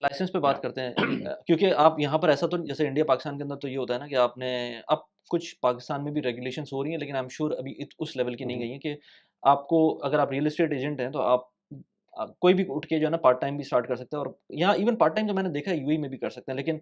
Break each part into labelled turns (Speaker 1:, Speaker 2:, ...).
Speaker 1: Licence पे बात
Speaker 2: या
Speaker 1: करते हैं क्योंकि आप यहाँ पर ऐसा तो जैसे इंडिया पाकिस्तान के अंदर तो ये होता है ना कि आपने अब कुछ पाकिस्तान में भी रेगुलेशंस हो रही हैं, लेकिन आई एम श्योर अभी उस लेवल की नहीं गई हैं कि आपको अगर आप रियल एस्टेट एजेंट हैं तो आप कोई भी उठ के जो है ना पार्ट टाइम भी स्टार्ट कर सकते हैं, और यहाँ इवन पार्ट टाइम तो मैंने देखा है यूएई में भी कर सकते हैं, लेकिन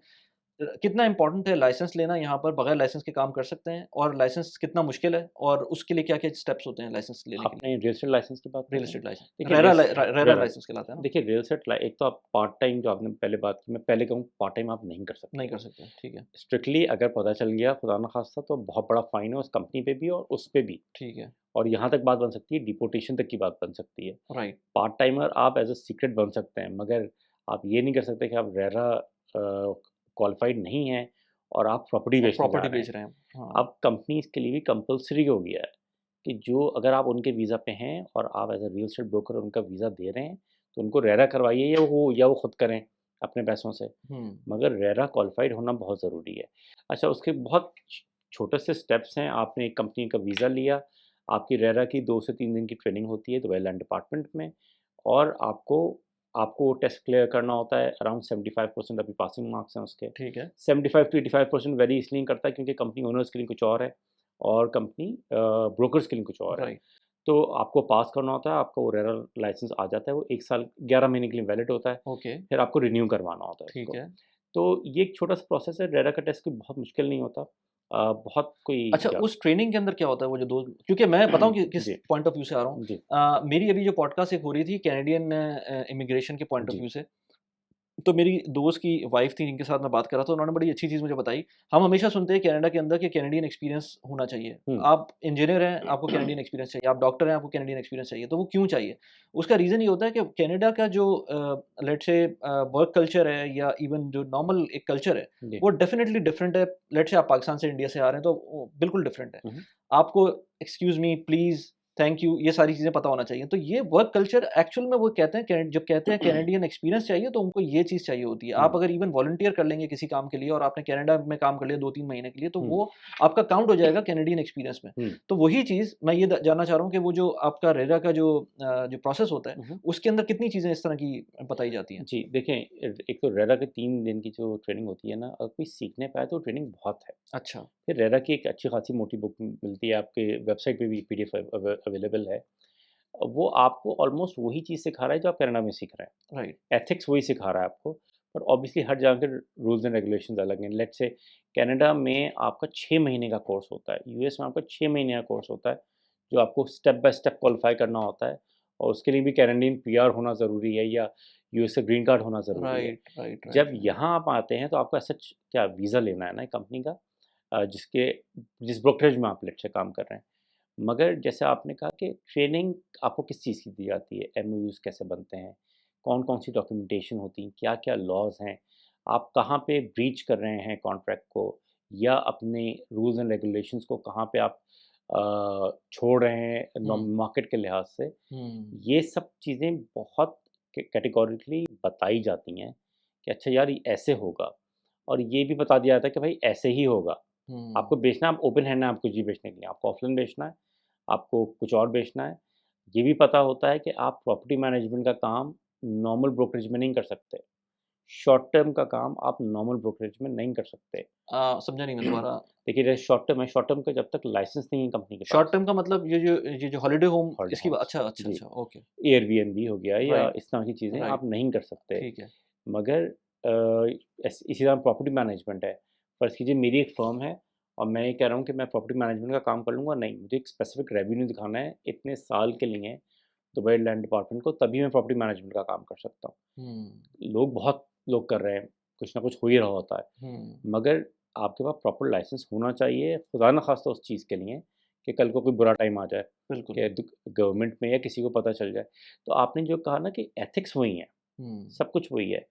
Speaker 1: कितना इम्पोर्टेंट है लाइसेंस लेना? यहाँ पर बगैर लाइसेंस के काम कर सकते हैं, और लाइसेंस कितना मुश्किल है, और उसके लिए क्या-क्या स्टेप्स होते हैं लाइसेंस लेने के लिए?
Speaker 2: आपने रियल एस्टेट लाइसेंस की बात कर
Speaker 1: रियल
Speaker 2: रहे हैं?
Speaker 1: एस्टेट लाइसेंस
Speaker 2: देखिए
Speaker 1: रेरा
Speaker 2: रेरा
Speaker 1: लाइसेंस कहलाता है ना?
Speaker 2: देखिए रियल एस्टेट एक तो आप पार्ट टाइम जो आपने पहले बात की, मैं पहले कहूँ पार्ट टाइम आप नहीं कर सकते।
Speaker 1: नहीं कर सकते, ठीक है,
Speaker 2: स्ट्रिक्टली अगर पता चल गया खुदा ना खास्ता तो बहुत बड़ा फाइन है उस कंपनी पे भी और उस पे भी।
Speaker 1: ठीक है,
Speaker 2: और यहाँ तक बात बन सकती है, डिपोटेशन तक की बात बन सकती है।
Speaker 1: राइट,
Speaker 2: पार्ट टाइमर आप एज़ अ सीक्रेट बन सकते हैं, मगर आप ये नहीं कर सकते कि आप रेरा क्वालिफ़ाइड नहीं हैं और आप प्रॉपर्टी
Speaker 1: और
Speaker 2: बेचने जा
Speaker 1: प्रॉपर्टी
Speaker 2: रहे
Speaker 1: बेच
Speaker 2: हैं।
Speaker 1: रहे हैं। हाँ,
Speaker 2: अब कंपनीज़ के लिए भी कंपल्सरी हो गया है कि जो अगर आप उनके वीज़ा पे हैं और आप as a real estate broker उनका वीज़ा दे रहे हैं, तो उनको रेरा करवाइए या वो खुद करें अपने पैसों से।
Speaker 1: हुँ,
Speaker 2: मगर रेरा क्वालिफ़ाइड होना बहुत ज़रूरी है। अच्छा उसके बहुत छोटे से स्टेप्स हैं, आपने एक कंपनी का वीज़ा लिया, आपकी रेरा की 2 से 3 दिन की ट्रेनिंग होती है दुबई लैंड डिपार्टमेंट में और आपको आपको वो टेस्ट क्लियर करना होता है अराउंड 75% अभी पासिंग मार्क्स हैं उसके।
Speaker 1: ठीक है,
Speaker 2: 75 टू 85% वेरी इसलिए नहीं करता है क्योंकि कंपनी ओनर्स के लिए कुछ और है और कंपनी ब्रोकर्स के लिए कुछ और है।
Speaker 1: राइट,
Speaker 2: तो आपको पास करना होता है, आपका वो रेरा लाइसेंस आ जाता है, वो 1 साल 11 महीने के लिए वैलिड होता है,
Speaker 1: ओके,
Speaker 2: फिर आपको रिन्यू करवाना होता है
Speaker 1: ठीक
Speaker 2: उसको।
Speaker 1: है।
Speaker 2: तो ये एक छोटा-सा प्रोसेस है, रेरा का टेस्ट कोई बहुत मुश्किल नहीं होता। बहुत कोई
Speaker 1: अच्छा,
Speaker 2: या
Speaker 1: उस ट्रेनिंग के अंदर क्या होता है वो जो 2, क्योंकि मैं बताऊँ कि किस
Speaker 2: जी,
Speaker 1: पॉइंट ऑफ व्यू से आ रहा हूँ।
Speaker 2: जी,
Speaker 1: मेरी अभी जो पॉडकास्ट एक हो रही थी कैनेडियन इमिग्रेशन के पॉइंट ऑफ
Speaker 2: जी।
Speaker 1: व्यू से, तो मेरी दोस्त की वाइफ़ थी जिनके साथ मैं बात कर रहा था, उन्होंने बड़ी अच्छी चीज़ मुझे बताई। हम हमेशा सुनते हैं कनाडा के अंदर कि कैनेडियन एक्सपीरियंस होना चाहिए।
Speaker 2: हुँ,
Speaker 1: आप इंजीनियर हैं, आपको कैनेडियन एक्सपीरियंस चाहिए, आप डॉक्टर हैं, आपको कैनेडियन एक्सपीरियंस चाहिए। तो वो क्यों चाहिए? उसका रीज़न ये होता है कि कनाडा का जो लेट्स से वर्क कल्चर है, या इवन जो नॉर्मल एक कल्चर है,
Speaker 2: जी।
Speaker 1: वो डेफ़िनिटली डिफरेंट है। लेट्स से आप पाकिस्तान से, इंडिया से आ रहे हैं, तो वो बिल्कुल डिफरेंट है।
Speaker 2: हुँ, हुँ।
Speaker 1: आपको excuse me, please, thank you, ये सारी चीज़ें पता होना चाहिए। तो ये वर्क कल्चर एक्चुअल में वो कहते हैं, जब कहते हैं कैनेडियन एक्सपीरियंस चाहिए, तो उनको ये चीज़ चाहिए होती है। आप
Speaker 2: हुँ,
Speaker 1: अगर इवन वॉलंटियर कर लेंगे किसी काम के लिए, और आपने कनाडा में काम कर लिया 2-3 महीने के लिए, तो
Speaker 2: हुँ,
Speaker 1: वो आपका काउंट हो जाएगा कैनेडियन एक्सपीरियंस में।
Speaker 2: हुँ,
Speaker 1: तो वही चीज़ मैं ये जानना चाह रहा हूँ कि वो जो आपका रेरा का जो प्रोसेस होता है,
Speaker 2: हुँ, हुँ।
Speaker 1: उसके अंदर कितनी चीज़ें इस तरह की बताई जाती हैं?
Speaker 2: जी, देखें एक तो रेरा की 3 दिन की जो ट्रेनिंग होती है ना, अगर कोई सीखने पाए तो ट्रेनिंग बहुत है।
Speaker 1: अच्छा,
Speaker 2: फिर रेरा की एक अच्छी खासी मोटी बुक मिलती है, आपके वेबसाइट पे भी पीडीएफ अवेलेबल है। वो आपको ऑलमोस्ट वही चीज़ सिखा रहा है जो आप कनाडा में सीख रहे
Speaker 1: राइट।
Speaker 2: हैं। एथिक्स वही सिखा रहा है आपको, पर ऑब्वियसली हर जगह के रूल्स एंड रेगुलेशंस अलग हैं। लेट्स से कनाडा में आपका 6 महीने का कोर्स होता है, यूएस में आपका 6 महीने का कोर्स होता है, जो आपको स्टेप बाय स्टेप क्वालिफ़ाई करना होता है और उसके लिए भी कैनेडियन पीआर होना ज़रूरी है या यूएस का ग्रीन कार्ड होना ज़रूरी है।
Speaker 1: राइट, राइट,
Speaker 2: जब
Speaker 1: राइट, राइट।
Speaker 2: यहाँ आप आते हैं तो आपको ऐसा क्या वीज़ा लेना है ना एक कंपनी का जिसके जिस ब्रोकरेज में आप लेट्स से काम कर रहे हैं। मगर जैसे आपने कहा कि ट्रेनिंग आपको किस चीज़ की दी जाती है? एमओयूज़ कैसे बनते हैं? कौन-कौन सी डॉक्यूमेंटेशन होती हैं? क्या-क्या लॉज़ हैं? आप कहाँ पे ब्रीच कर रहे हैं कॉन्ट्रैक्ट को या अपने रूल्स एंड रेगुलेशंस को कहाँ पे आप छोड़ रहे हैं
Speaker 1: हुँ,
Speaker 2: मार्केट के लिहाज से?
Speaker 1: हुँ,
Speaker 2: ये सब चीज़ें बहुत कैटेगोरिकली बताई जाती हैं कि अच्छा यार ये ऐसे होगा और ये भी बता दिया जाता है कि भाई ऐसे ही होगा।
Speaker 1: हुँ।
Speaker 2: आपको बेचना आप ओपन हैंड है आपको जी बेचने के लिए, आपको ऑफ़लाइन बेचना है, आपको कुछ और बेचना है। ये भी पता होता है कि आप प्रॉपर्टी मैनेजमेंट का काम नॉर्मल ब्रोकरेज में नहीं कर सकते। शॉर्ट टर्म का काम आप नॉर्मल ब्रोकरेज में नहीं कर सकते।
Speaker 1: समझा नहीं मैं दोबारा।
Speaker 2: देखिए जैसे शॉर्ट टर्म का जब तक लाइसेंस नहीं है कंपनी के
Speaker 1: शॉर्ट
Speaker 2: पास,
Speaker 1: टर्म का मतलब ये जो हॉलिडे होम
Speaker 2: हॉलिडे
Speaker 1: इसकी
Speaker 2: होम्स
Speaker 1: अच्छा, अच्छा,
Speaker 2: जी,
Speaker 1: अच्छा, ओके,
Speaker 2: एयरबीएनबी हो गया या
Speaker 1: राइट,
Speaker 2: इस तरह की चीज़ें आप
Speaker 1: राइट,
Speaker 2: नहीं कर सकते।
Speaker 1: ठीक है।
Speaker 2: मगर इसी तरह प्रॉपर्टी मैनेजमेंट है। फ़र्ज़ कीजिए मेरी एक फ़र्म है और मैं ये कह रहा हूँ कि मैं प्रॉपर्टी मैनेजमेंट का काम कर लूँगा, नहीं, मुझे एक स्पेसिफ़िक रेवेन्यू दिखाना है इतने साल के लिए दुबई लैंड डिपार्टमेंट को, तभी मैं प्रॉपर्टी मैनेजमेंट का काम कर सकता हूँ।
Speaker 1: हुँ,
Speaker 2: बहुत लोग कर रहे हैं, कुछ ना कुछ हो ही रहा होता है।
Speaker 1: हुँ,
Speaker 2: मगर आपके पास प्रॉपर लाइसेंस होना चाहिए, खुदा ना ख़ास्ता उस चीज़ के लिए कि कल को कोई बुरा टाइम आ जाए,
Speaker 1: बिल्कुल।
Speaker 2: कि गवर्नमेंट में या किसी को पता चल जाए। तो आपने जो कहा ना कि एथिक्स वही हैं,
Speaker 1: हुँ,
Speaker 2: सब कुछ वही है।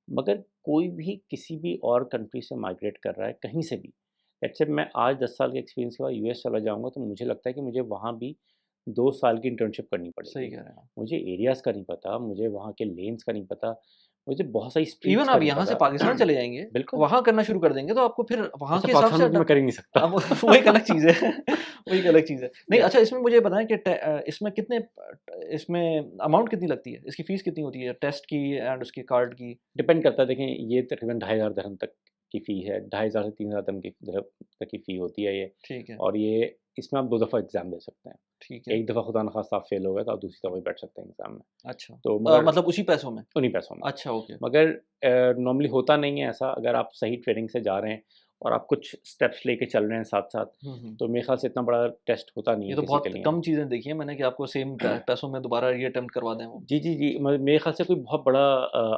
Speaker 2: मगर कोई भी किसी भी और कंट्री से माइग्रेट कर रहा है, कहीं से भी, लेट्स से मैं आज 10 साल के एक्सपीरियंस के बाद यूएस चला जाऊँगा, तो मुझे लगता है कि मुझे वहाँ भी 2 साल की इंटर्नशिप करनी
Speaker 1: सही
Speaker 2: पड़ेगी।
Speaker 1: कह रहे हैं आप।
Speaker 2: मुझे एरियाज़ का नहीं पता, मुझे वहाँ के लेन्स का नहीं पता, मुझे बहुत सारी
Speaker 1: इवन
Speaker 2: स्ट्रीट्स का
Speaker 1: आप
Speaker 2: नहीं
Speaker 1: यहाँ से
Speaker 2: पता।
Speaker 1: पाकिस्तान चले जाएँगे,
Speaker 2: बिल्कुल,
Speaker 1: वहाँ करना शुरू कर देंगे तो आपको फिर वहाँ
Speaker 2: ऐसा
Speaker 1: के हिसाब
Speaker 2: पाकिस्तान
Speaker 1: से
Speaker 2: में तो मैं कर ही नहीं सकता।
Speaker 1: अब वो एक अलग चीज़ है। वो एक अलग चीज़ है। नहीं,
Speaker 2: या
Speaker 1: अच्छा, इसमें मुझे बताएँ कि इसमें इसमें अमाउंट कितनी लगती है? इसकी फ़ीस कितनी होती है टेस्ट की एंड उसकी कार्ड की?
Speaker 2: डिपेंड करता है, देखें ये तकरीबन 2500 दिरहम तक की फ़ी है, 2500 से 3000 दिरहम तक की फ़ी होती है ये।
Speaker 1: ठीक है,
Speaker 2: और ये इसमें आप 2 दफ़ा एग्ज़ाम दे सकते हैं।
Speaker 1: ठीक है।
Speaker 2: एक दफ़ा खुदा न ख़ास्ता आप फ़ेल हो गए तो आप दूसरी दफ़ा भी बैठ सकते हैं एग्ज़ाम में।
Speaker 1: अच्छा।
Speaker 2: तो मगर
Speaker 1: मतलब उसी पैसों में?
Speaker 2: उन्हीं पैसों में।
Speaker 1: अच्छा, ओके।
Speaker 2: मगर नॉर्मली होता नहीं है ऐसा, अगर आप सही ट्रेनिंग से जा रहे हैं और आप कुछ स्टेप्स लेके चल रहे हैं साथ-साथ,
Speaker 1: हुँ, हुँ।
Speaker 2: तो मेरे ख़्याल से इतना बड़ा टेस्ट होता नहीं
Speaker 1: ये
Speaker 2: है
Speaker 1: तो
Speaker 2: किसी के
Speaker 1: बहुत
Speaker 2: लिए।
Speaker 1: कम चीज़ें देखी हैं मैंने कि आपको सेम पैसों में दोबारा ये अटेम्प्ट करवा दें वो।
Speaker 2: जी, जी, जी। म मेरे ख़्याल से कोई बहुत बड़ा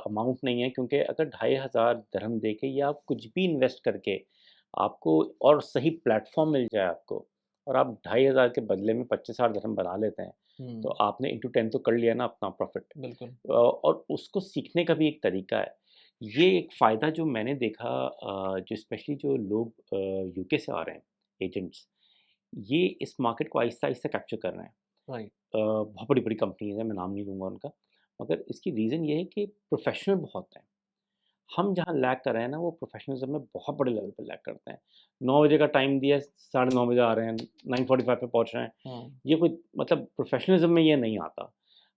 Speaker 2: अमाउंट नहीं है, क्योंकि अगर 2500 दिरहम दे के या आप कुछ भी इन्वेस्ट करके आपको और सही प्लेटफ़ॉर्म मिल जाए आपको, और आप 2500 के बदले में 25,000 दिरहम बना लेते हैं, तो
Speaker 1: हुँ,
Speaker 2: आपने इंटू 10 तो कर लिया ना अपना प्रॉफ़िट।
Speaker 1: बिल्कुल।
Speaker 2: और उसको सीखने का भी एक तरीका है। ये एक फ़ायदा जो मैंने देखा, जो स्पेशली जो लोग यूके से आ रहे हैं एजेंट्स, ये इस मार्केट को आहिस्ता-आहिस्ता कैप्चर कर रहे हैं।
Speaker 1: राइट।
Speaker 2: बहुत बड़ी-बड़ी कंपनीज़ हैं, मैं नाम नहीं लूँगा उनका, मगर इसकी रीज़न ये है कि प्रोफ़ेशनल बहुत हैं। हम जहाँ लैग कर रहे हैं ना, वो प्रोफ़ेशनलिज़्म में बहुत बड़े लेवल पे लैग करते हैं। 9 बजे का टाइम दिया है, साढ़े 9 बजे आ रहे हैं, 9:45 पे पहुँच रहे हैं।
Speaker 1: हुँ,
Speaker 2: ये कोई मतलब प्रोफ़ेशनलिज़्म में ये नहीं आता।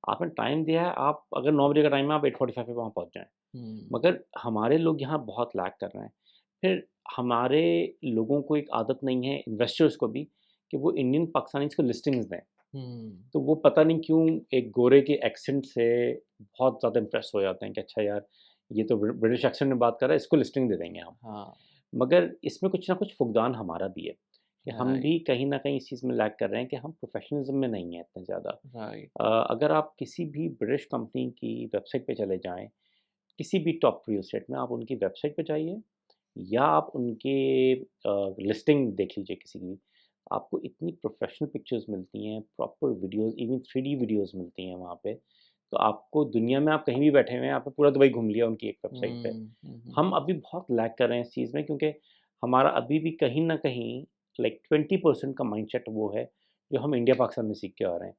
Speaker 2: आपने टाइम दिया है, आप अगर 9 बजे का टाइम है, आप 8:45 पे वहाँ पहुँच जाएँ।
Speaker 1: हुँ।
Speaker 2: मगर हमारे लोग यहाँ बहुत लैग कर रहे हैं। फिर हमारे लोगों को एक आदत नहीं है, इन्वेस्टर्स को भी, कि वो इंडियन पाकिस्तानीज़ को लिस्टिंग्स दें।
Speaker 1: हुँ।
Speaker 2: तो वो पता नहीं क्यों एक गोरे के एक्सेंट से बहुत ज़्यादा इम्प्रेस हो जाते हैं कि अच्छा यार, ये तो ब्रिटिश एक्सेंट में बात कर रहा है, इसको लिस्टिंग दे देंगे हम।
Speaker 1: हाँ,
Speaker 2: मगर इसमें कुछ ना कुछ फुकदान हमारा भी है, कि हम
Speaker 1: राइट,
Speaker 2: भी कहीं न कहीं इस चीज़ में लैग कर रहे हैं कि हम प्रोफ़ेशनलिज़्म में नहीं हैं इतने ज़्यादा।
Speaker 1: राइट।
Speaker 2: अगर आप किसी भी ब्रिटिश कंपनी की वेबसाइट पे चले जाएँ, किसी भी टॉप रियल एस्टेट में, आप उनकी वेबसाइट पे जाइए या आप उनके लिस्टिंग देख लीजिए किसी की, आपको इतनी प्रोफ़ेशनल पिक्चर्स मिलती हैं, proper videos, even 3D videos मिलती हैं वहाँ पे। तो आपको दुनिया में आप कहीं भी बैठे हुए हैं, आपने पूरा दुबई घूम लिया उनकी एक वेबसाइट पे।
Speaker 1: हुँ, हुँ, हुँ,
Speaker 2: हम
Speaker 1: हुँ।
Speaker 2: अभी बहुत लैग कर रहे हैं इस चीज़ में, क्योंकि हमारा अभी भी कहीं न कहीं लाइक 20% का माइंडसेट वो है, जो हम इंडिया पाकिस्तान में सीख के आ रहे हैं।